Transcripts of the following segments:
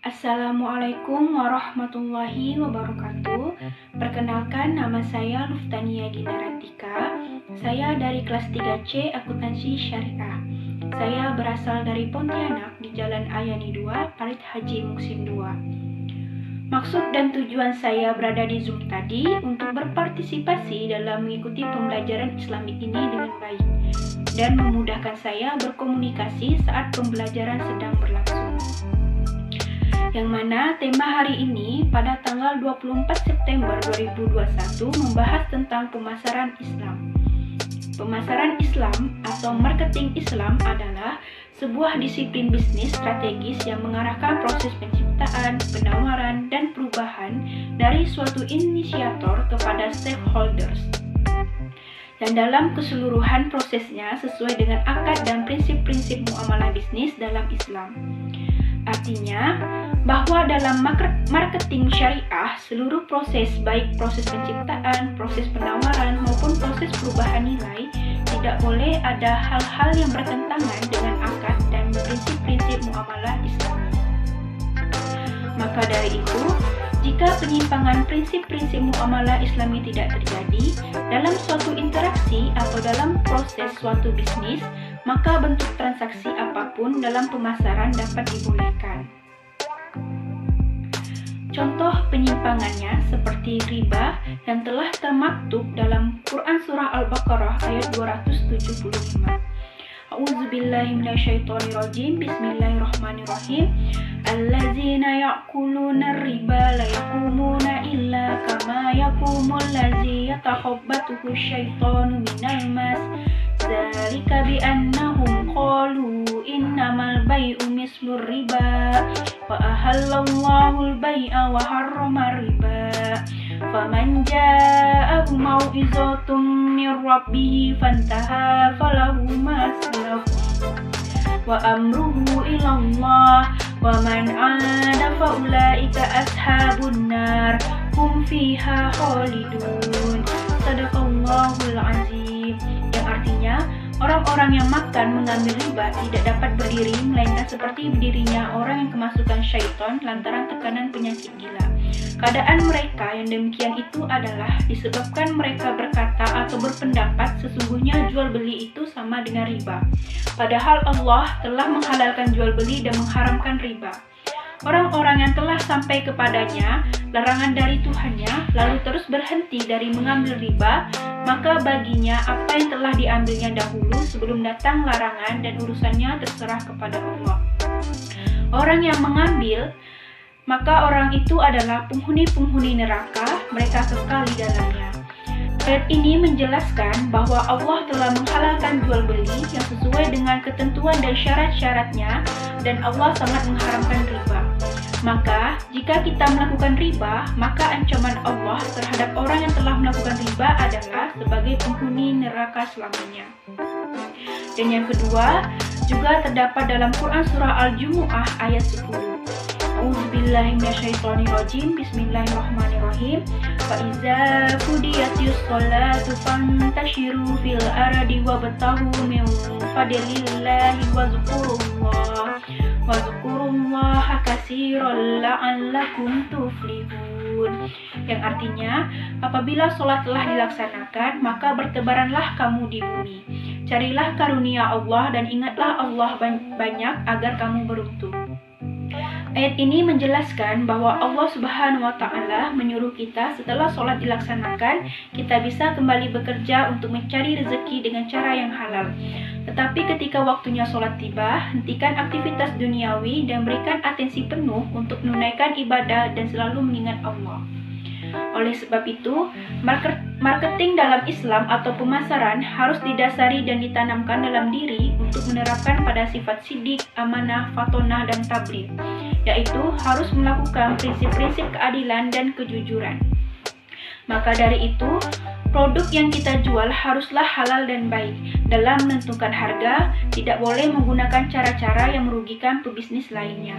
Assalamualaikum warahmatullahi wabarakatuh. Perkenalkan, nama saya Luftania Ginaratika. Saya dari kelas 3C Akuntansi Syariah. Saya berasal dari Pontianak di Jalan Ayani 2, Parit Haji Musim 2. Maksud dan tujuan saya berada di Zoom tadi untuk berpartisipasi dalam mengikuti pembelajaran Islamik ini dengan baik dan memudahkan saya berkomunikasi saat pembelajaran sedang berlangsung. Yang mana tema hari ini pada tanggal 24 September 2021 membahas tentang pemasaran Islam. Pemasaran Islam atau marketing Islam adalah sebuah disiplin bisnis strategis yang mengarahkan proses penciptaan, penawaran, dan perubahan dari suatu inisiator kepada stakeholders. Dan dalam keseluruhan prosesnya sesuai dengan akad dan prinsip-prinsip muamalah bisnis dalam Islam. Artinya, bahwa dalam marketing syariah, seluruh proses, baik proses penciptaan, proses penawaran, maupun proses perubahan nilai, tidak boleh ada hal-hal yang bertentangan dengan akad dan prinsip-prinsip muamalah Islam. Maka dari itu, jika penyimpangan prinsip-prinsip muamalah Islami tidak terjadi dalam suatu interaksi atau dalam proses suatu bisnis, maka bentuk transaksi apapun dalam pemasaran dapat dibolehkan. Contoh penyimpangannya seperti riba yang telah termaktub dalam Quran Surah Al-Baqarah ayat 275. A'udzubillahi minasyaitonirrajim. Bismillahirrahmanirrahim. Allazina ya'kuluna riba la yaqumuna illa kama yaqumul ladzi yatakhabbathu syaitanu minal mas. Dzalika bi annahum qalu innamal bai'u mislur riba wa ahallallahu al-bai'a wa harrama riba. Faman ja'ahu mau'izatun min rabbih fantaha falahu ma salaf wa amruhu ila Allah wa man 'ada fa ulaika ashabun nar hum fiha khalidun. Shadaqallahul azim. Yang artinya, orang-orang yang makan mengambil riba tidak dapat berdiri, melainkan seperti berdirinya orang yang kemasukan syaitan lantaran tekanan penyakit gila. Keadaan mereka yang demikian itu adalah disebabkan mereka berkata atau berpendapat sesungguhnya jual beli itu sama dengan riba. Padahal Allah telah menghalalkan jual beli dan mengharamkan riba. Orang-orang yang telah sampai kepadanya larangan dari Tuhannya, lalu terus berhenti dari mengambil riba, maka baginya apa yang telah diambilnya dahulu sebelum datang larangan dan urusannya terserah kepada Allah. Orang yang mengambil, maka orang itu adalah penghuni-penghuni neraka, mereka kekal di dalamnya. Ayat ini menjelaskan bahwa Allah telah menghalalkan jual beli yang sesuai dengan ketentuan dan syarat-syaratnya, dan Allah sangat mengharamkan riba. Maka, jika kita melakukan riba, maka ancaman Allah terhadap orang yang telah melakukan riba adalah sebagai penghuni neraka selamanya. Dan yang kedua, juga terdapat dalam Quran Surah Al-Jumu'ah ayat 10. A'udzubillahi minasyaitonirrajim. Bismillahirrahmanirrahim. Fa iza qudiyatish sholatu fantashiru fil ardi wabtaghu min fadlillahi wazkurullaha katsiran la'allakum tuflihun. Yang artinya, apabila sholat telah dilaksanakan, maka bertebaranlah kamu di bumi. Carilah karunia Allah dan ingatlah Allah banyak agar kamu beruntung. Ayat ini menjelaskan bahwa Allah Subhanahu wa Ta'ala menyuruh kita setelah sholat dilaksanakan, kita bisa kembali bekerja untuk mencari rezeki dengan cara yang halal. Tetapi ketika waktunya sholat tiba, hentikan aktivitas duniawi dan berikan atensi penuh untuk menunaikan ibadah dan selalu mengingat Allah. Oleh sebab itu, marketing dalam Islam atau pemasaran harus didasari dan ditanamkan dalam diri untuk menerapkan pada sifat sidik, amanah, fatonah, dan tabligh, yaitu harus melakukan prinsip-prinsip keadilan dan kejujuran. Maka dari itu, produk yang kita jual haruslah halal dan baik. Dalam menentukan harga, tidak boleh menggunakan cara-cara yang merugikan pebisnis lainnya.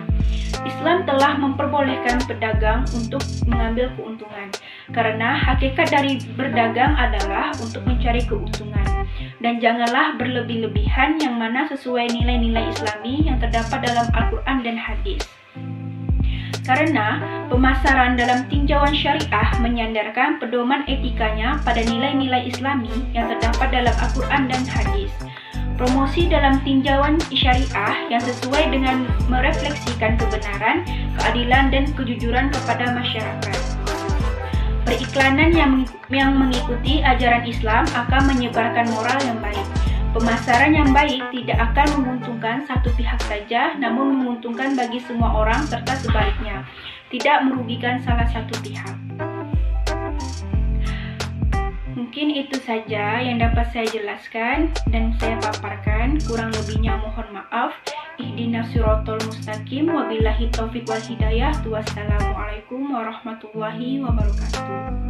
Islam telah memperbolehkan pedagang untuk mengambil keuntungan, karena hakikat dari berdagang adalah untuk mencari keuntungan. Dan janganlah berlebih-lebihan yang mana sesuai nilai-nilai Islami yang terdapat dalam Al-Quran dan hadis. Karena pemasaran dalam tinjauan syariah menyandarkan pedoman etikanya pada nilai-nilai Islami yang terdapat dalam Al-Quran dan hadis. Promosi dalam tinjauan syariah yang sesuai dengan merefleksikan kebenaran, keadilan, dan kejujuran kepada masyarakat. Periklanan yang mengikuti ajaran Islam akan menyebarkan moral yang baik. Pemasaran yang baik tidak akan menguntungkan satu pihak saja, namun menguntungkan bagi semua orang serta sebaliknya, tidak merugikan salah satu pihak. Mungkin itu saja yang dapat saya jelaskan dan saya paparkan. Kurang lebihnya mohon maaf. Ihdinas siratal mustaqim, wabillahi taufiq wal hidayah. Wassalamualaikum warahmatullahi wabarakatuh.